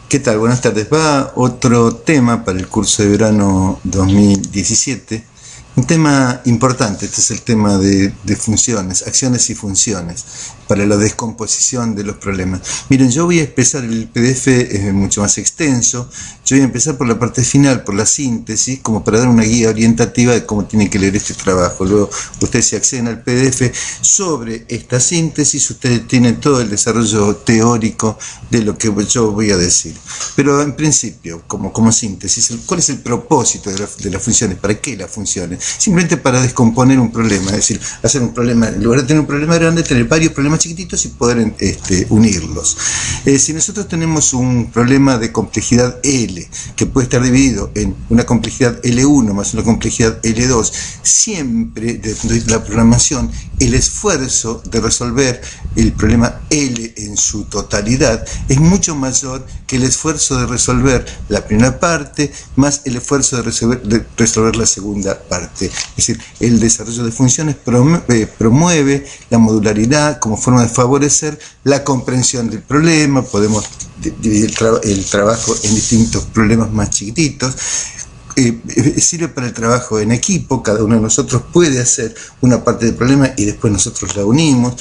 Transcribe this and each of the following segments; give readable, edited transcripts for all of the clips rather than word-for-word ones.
¿Qué tal? Buenas tardes. Va otro tema para el curso de verano 2017. Un tema importante, este es el tema de funciones, acciones y funciones, para la descomposición de los problemas. Miren, yo voy a empezar, el PDF es mucho más extenso, yo voy a empezar por la parte final, por la síntesis, como para dar una guía orientativa de cómo tienen que leer este trabajo. Luego, ustedes se acceden al PDF sobre esta síntesis, ustedes tienen todo el desarrollo teórico de lo que yo voy a decir. Pero en principio, como síntesis, ¿cuál es el propósito de las funciones? ¿Para qué las funciones? Simplemente para descomponer un problema, es decir, hacer un problema, en lugar de tener un problema grande, tener varios problemas chiquititos y poder unirlos. Si nosotros tenemos un problema de complejidad L, que puede estar dividido en una complejidad L1 más una complejidad L2, siempre desde la programación, el esfuerzo de resolver el problema L en su totalidad es mucho mayor que el esfuerzo de resolver la primera parte más el esfuerzo de resolver la segunda parte. Es decir, el desarrollo de funciones promueve la modularidad como forma de favorecer la comprensión del problema. Podemos dividir el trabajo en distintos problemas más chiquititos. Sirve para el trabajo en equipo, cada uno de nosotros puede hacer una parte del problema y después nosotros la unimos.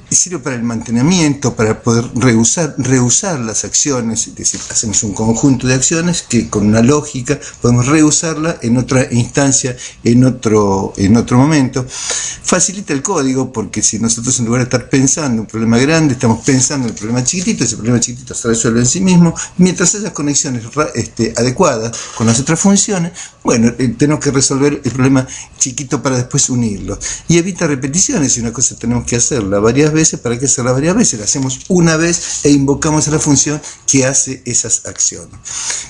Sirve para el mantenimiento, para poder reusar las acciones, es decir, hacemos un conjunto de acciones que con una lógica podemos reusarla en otra instancia, en otro momento. Facilita el código, porque si nosotros en lugar de estar pensando un problema grande, estamos pensando en el problema chiquitito, ese problema chiquitito se resuelve en sí mismo, mientras haya conexiones adecuadas con las otras funciones, bueno, tenemos que resolver el problema chiquito para después unirlo. Y evita repeticiones, si una cosa tenemos que hacerla varias veces, ¿para qué hacerla varias veces? La hacemos una vez e invocamos a la función que hace esas acciones.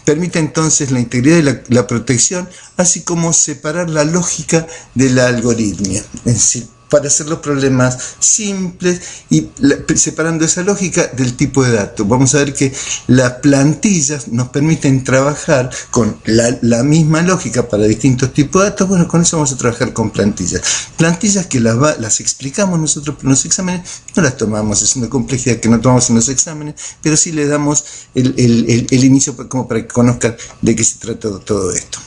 Permite entonces la integridad y la protección, así como separar la lógica de la algoritmia. Es decir, para hacer los problemas simples y separando esa lógica del tipo de datos. Vamos a ver que las plantillas nos permiten trabajar con la misma lógica para distintos tipos de datos. Bueno, con eso vamos a trabajar con plantillas. Plantillas que las explicamos nosotros en los exámenes, no las tomamos, es una complejidad que no tomamos en los exámenes, pero sí le damos el inicio como para que conozcan de qué se trata todo esto.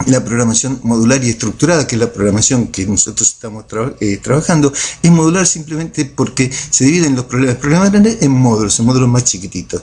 La programación modular y estructurada, que es la programación que nosotros estamos trabajando, es modular simplemente porque se dividen los problemas grandes en módulos más chiquititos.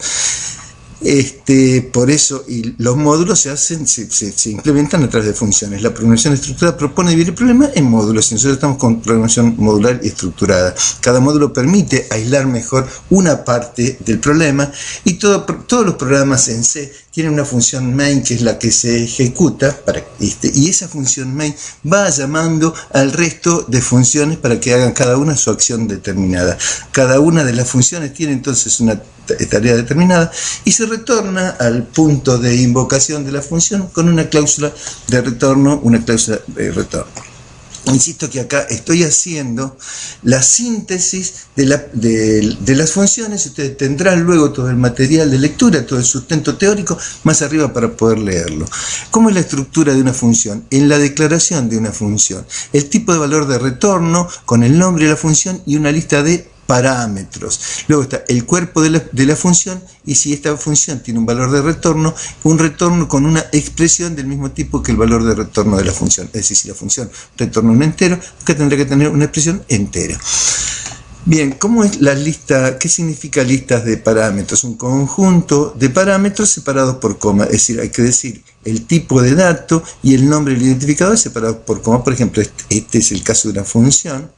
Por eso, y los módulos se implementan a través de funciones. La programación estructurada propone dividir el problema en módulos, y nosotros estamos con programación modular y estructurada. Cada módulo permite aislar mejor una parte del problema, y todos los programas en C tienen una función main que es la que se ejecuta, y esa función main va llamando al resto de funciones para que hagan cada una su acción determinada. Cada una de las funciones tiene entonces una tarea determinada y se retorna al punto de invocación de la función con una cláusula de retorno, Insisto que acá estoy haciendo la síntesis de las funciones. Ustedes tendrán luego todo el material de lectura, todo el sustento teórico más arriba para poder leerlo. ¿Cómo es la estructura de una función? En la declaración de una función, el tipo de valor de retorno con el nombre de la función y una lista de parámetros. Luego está el cuerpo de la función, y si esta función tiene un valor de retorno, un retorno con una expresión del mismo tipo que el valor de retorno de la función. Es decir, si la función retorna un entero, acá tendrá que tener una expresión entera. Bien, ¿cómo es la lista? ¿Qué significa listas de parámetros? Un conjunto de parámetros separados por coma, es decir, hay que decir el tipo de dato y el nombre del identificador separados por coma. Por ejemplo, este es el caso de una función.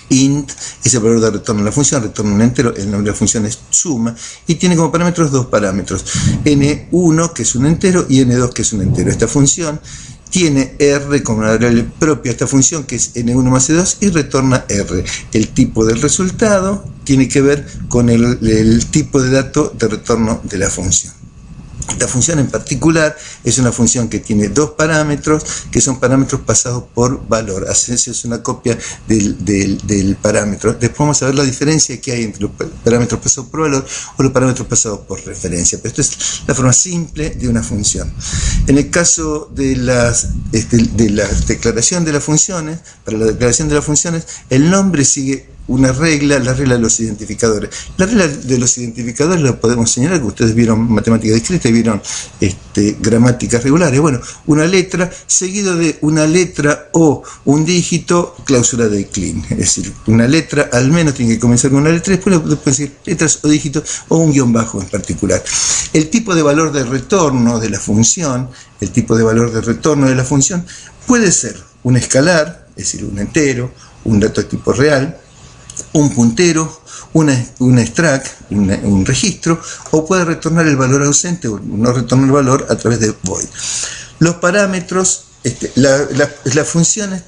Int es el valor de retorno de la función, retorna un entero, el nombre de la función es suma, y tiene como parámetros dos parámetros, n1 que es un entero y n2 que es un entero. Esta función tiene r como una variable propia a esta función, que es n1 más n2, y retorna r. El tipo del resultado tiene que ver con el tipo de dato de retorno de la función. Esta función en particular es una función que tiene dos parámetros, que son parámetros pasados por valor. Así es una copia del parámetro. Después vamos a ver la diferencia que hay entre los parámetros pasados por valor o los parámetros pasados por referencia. Pero esto es la forma simple de una función. En el caso de la declaración de las funciones, para la declaración de las funciones, el nombre sigue una regla, la regla de los identificadores. La regla de los identificadores la podemos señalar, que ustedes vieron matemática discreta y vieron gramáticas regulares. Bueno, una letra seguido de una letra o un dígito, cláusula de Kleene. Es decir, una letra al menos tiene que comenzar con una letra, después le pueden decir letras o dígitos o un guión bajo en particular. El tipo de valor de retorno de la función, puede ser un escalar, es decir, un entero, un dato de tipo real, un puntero, un extract, un registro, o puede retornar el valor ausente o no retornar el valor a través de void. Los parámetros, las funciones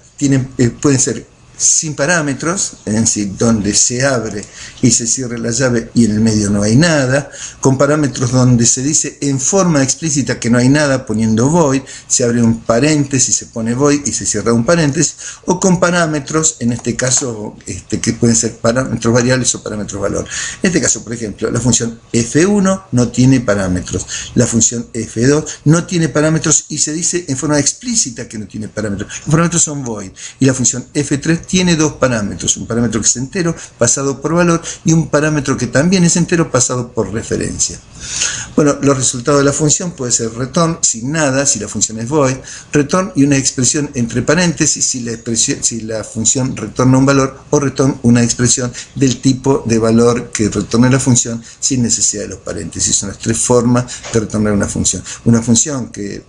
pueden ser sin parámetros, es decir, donde se abre y se cierra la llave y en el medio no hay nada, con parámetros donde se dice en forma explícita que no hay nada poniendo void, se abre un paréntesis, se pone void y se cierra un paréntesis, o con parámetros, en este caso, que pueden ser parámetros variables o parámetros valor. En este caso, por ejemplo, la función f1 no tiene parámetros, la función f2 no tiene parámetros y se dice en forma explícita que no tiene parámetros. Los parámetros son void, y la función f3 tiene dos parámetros, un parámetro que es entero pasado por valor y un parámetro que también es entero pasado por referencia. Bueno, los resultados de la función puede ser return sin nada, si la función es void, return y una expresión entre paréntesis si la función retorna un valor, o return una expresión del tipo de valor que retorna la función sin necesidad de los paréntesis. Son las tres formas de retornar una función. Una función que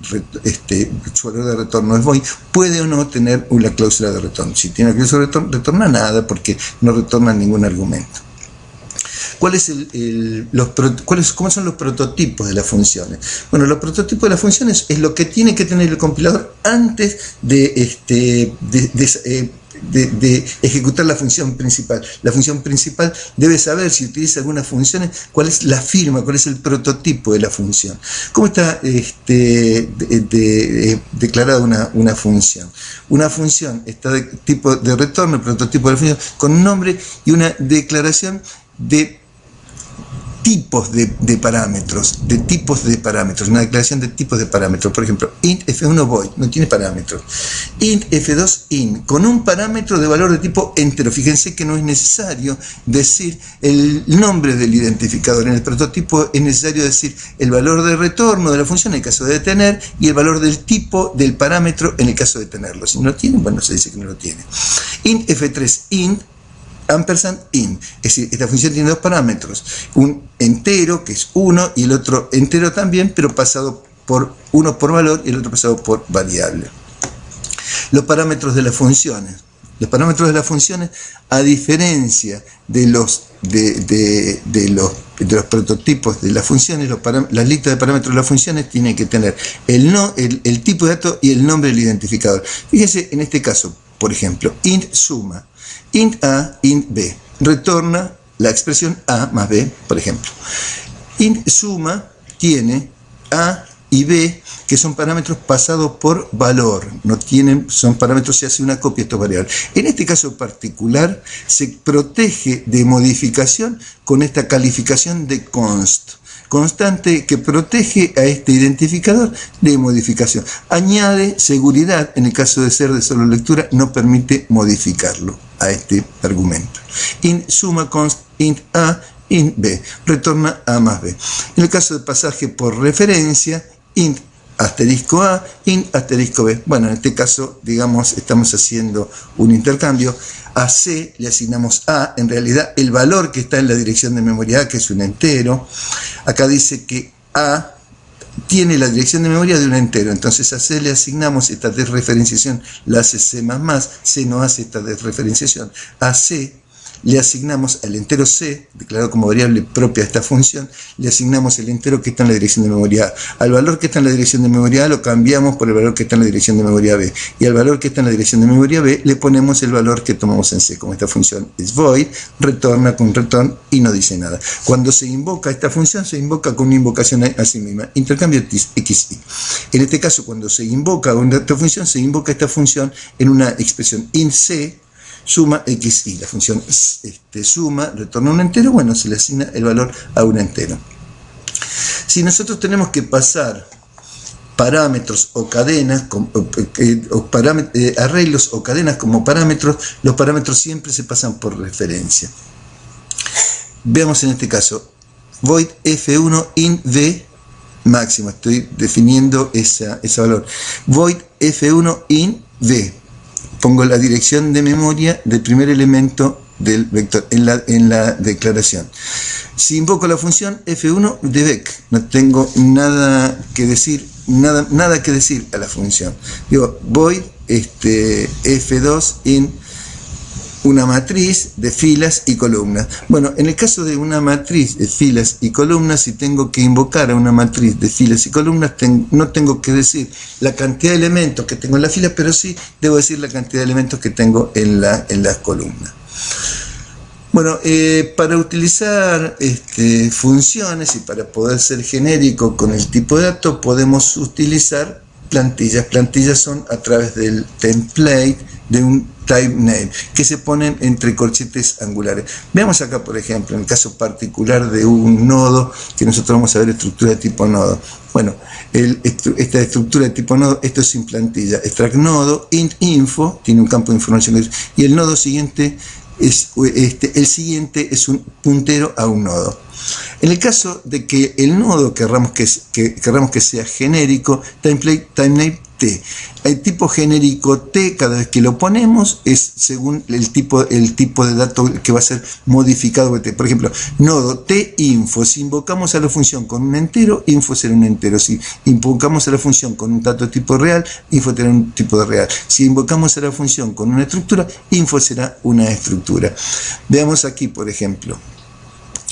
su valor de retorno es void puede o no tener una cláusula de retorno. Si tiene una cláusula de retorno, retorna nada porque no retorna ningún argumento. ¿Cómo son los prototipos de las funciones? Bueno, los prototipos de las funciones es lo que tiene que tener el compilador antes de ejecutar la función principal. La función principal debe saber, si utiliza algunas funciones, cuál es la firma, cuál es el prototipo de la función. ¿Cómo está declarada una función? Una función está de tipo de retorno, el prototipo de la función, con un nombre y una declaración de tipos de parámetros, una declaración de tipos de parámetros. Por ejemplo, int f1 void, no tiene parámetros. Int f2 in, con un parámetro de valor de tipo entero. Fíjense que no es necesario decir el nombre del identificador. En el prototipo es necesario decir el valor de retorno de la función en el caso de tener y el valor del tipo del parámetro en el caso de tenerlo. Si no lo tiene, bueno, se dice que no lo tiene. Int f3 int ampersand in, es decir, esta función tiene dos parámetros, un entero que es 1 y el otro entero también, pero pasado por uno por valor y el otro pasado por variable. Los parámetros de las funciones. Los parámetros de las funciones, a diferencia de los prototipos de las funciones, las listas de parámetros de las funciones tienen que tener el tipo de dato y el nombre del identificador. Fíjense en este caso, por ejemplo, int suma. Int a, int b, retorna la expresión a más b, por ejemplo. Int suma tiene a y b, que son parámetros pasados por valor, son parámetros, se hace una copia de estos variables. En este caso particular, se protege de modificación con esta calificación de constante que protege a este identificador de modificación. Añade seguridad, en el caso de ser de solo lectura, no permite modificarlo a este argumento. Int suma const int a, int b, retorna a más b. En el caso de pasaje por referencia, int asterisco a, int asterisco b. Bueno, en este caso, digamos, estamos haciendo un intercambio. A C le asignamos A, en realidad el valor que está en la dirección de memoria A, que es un entero. Acá dice que A tiene la dirección de memoria de un entero, entonces a C le asignamos esta desreferenciación, la hace C++, C no hace esta desreferenciación. A C le asignamos al entero C, declarado como variable propia de esta función, le asignamos el entero que está en la dirección de memoria A. Al valor que está en la dirección de memoria A lo cambiamos por el valor que está en la dirección de memoria B. Y al valor que está en la dirección de memoria B le ponemos el valor que tomamos en C. Como esta función es void, retorna con return y no dice nada. Cuando se invoca esta función, se invoca con una invocación a sí misma, intercambio xy. En este caso, cuando se invoca esta función, se invoca esta función en una expresión int C, suma xy. La función suma retorna un entero, bueno, se le asigna el valor a un entero. Si nosotros tenemos que pasar parámetros o cadenas, arreglos o cadenas como parámetros, los parámetros siempre se pasan por referencia. Veamos en este caso, void f1 int v máximo, estoy definiendo ese valor. Void f1 int v, pongo la dirección de memoria del primer elemento del vector en la declaración. Si invoco la función f1 de vec, no tengo nada que decir, nada que decir a la función. Digo, void f2 int una matriz de filas y columnas. Bueno, en el caso de una matriz de filas y columnas, si tengo que invocar a una matriz de filas y columnas, no tengo que decir la cantidad de elementos que tengo en la fila, pero sí debo decir la cantidad de elementos que tengo en las columnas. Bueno, para utilizar funciones y para poder ser genérico con el tipo de dato, podemos utilizar plantillas. Plantillas son a través del template de un type name que se ponen entre corchetes angulares. Veamos acá, por ejemplo, en el caso particular de un nodo, que nosotros vamos a ver estructura de tipo nodo. Bueno, esta estructura de tipo nodo, esto es sin plantilla. Extract nodo, int info, tiene un campo de información, y el nodo siguiente es el siguiente es un puntero a un nodo. En el caso de que el nodo querramos que sea genérico, timename T. El tipo genérico T, cada vez que lo ponemos, es según el tipo de dato que va a ser modificado por T. Por ejemplo, nodo T info. Si invocamos a la función con un entero, info será un entero. Si invocamos a la función con un dato tipo real, info será un tipo de real. Si invocamos a la función con una estructura, info será una estructura. Veamos aquí, por ejemplo,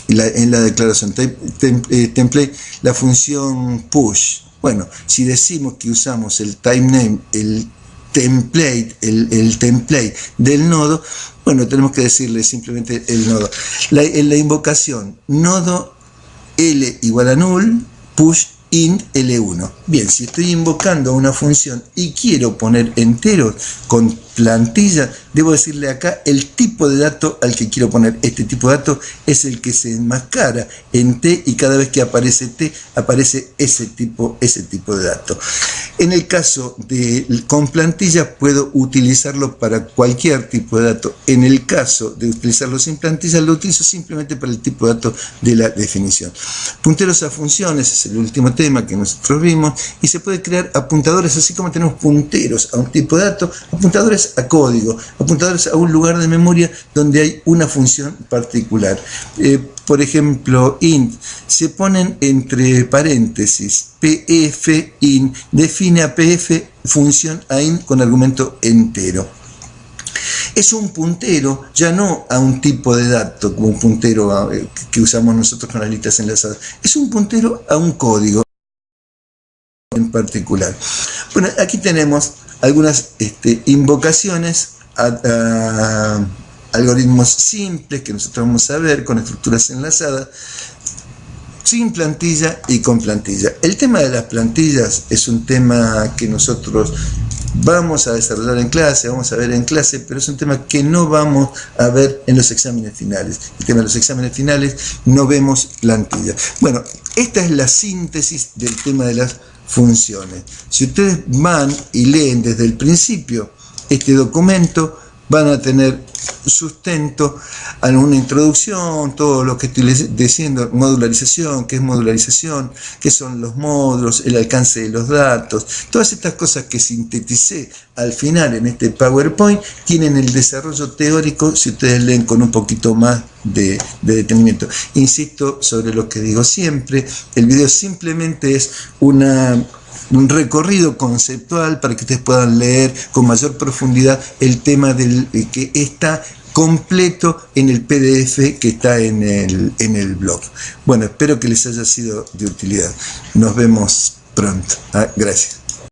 en la declaración template, la función push. Bueno, si decimos que usamos el timename, el template del nodo, bueno, tenemos que decirle simplemente el nodo. En la invocación, nodo L igual a null, push int L1. Bien, si estoy invocando una función y quiero poner enteros con plantilla, debo decirle acá el tipo de dato al que quiero poner. Este tipo de dato es el que se enmascara en T, y cada vez que aparece T, aparece ese tipo de dato. En el caso de con plantilla, puedo utilizarlo para cualquier tipo de dato. En el caso de utilizarlo sin plantilla, lo utilizo simplemente para el tipo de dato de la definición. Punteros a funciones es el último tema que nosotros vimos, y se puede crear apuntadores, así como tenemos punteros a un tipo de dato, apuntadores a código, apuntadores a un lugar de memoria donde hay una función particular. Por ejemplo, int, se ponen entre paréntesis, pf int, define a pf función a int con argumento entero. Es un puntero ya no a un tipo de dato, como un puntero que usamos nosotros con las listas enlazadas, es un puntero a un código en particular. Bueno, aquí tenemos algunas invocaciones a algoritmos simples que nosotros vamos a ver con estructuras enlazadas, sin plantilla y con plantilla. El tema de las plantillas es un tema que nosotros vamos a desarrollar en clase, vamos a ver en clase, pero es un tema que no vamos a ver en los exámenes finales. El tema de los exámenes finales no vemos plantilla. Bueno, esta es la síntesis del tema de las funciones. Si ustedes van y leen desde el principio este documento, van a tener sustento a una introducción, todo lo que estoy diciendo, modularización, qué es modularización, qué son los módulos, el alcance de los datos, todas estas cosas que sinteticé al final en este PowerPoint tienen el desarrollo teórico si ustedes leen con un poquito más de detenimiento. Insisto sobre lo que digo siempre, el video simplemente es un recorrido conceptual para que ustedes puedan leer con mayor profundidad el tema que está completo en el PDF que está en el blog. Bueno, espero que les haya sido de utilidad. Nos vemos pronto. Gracias.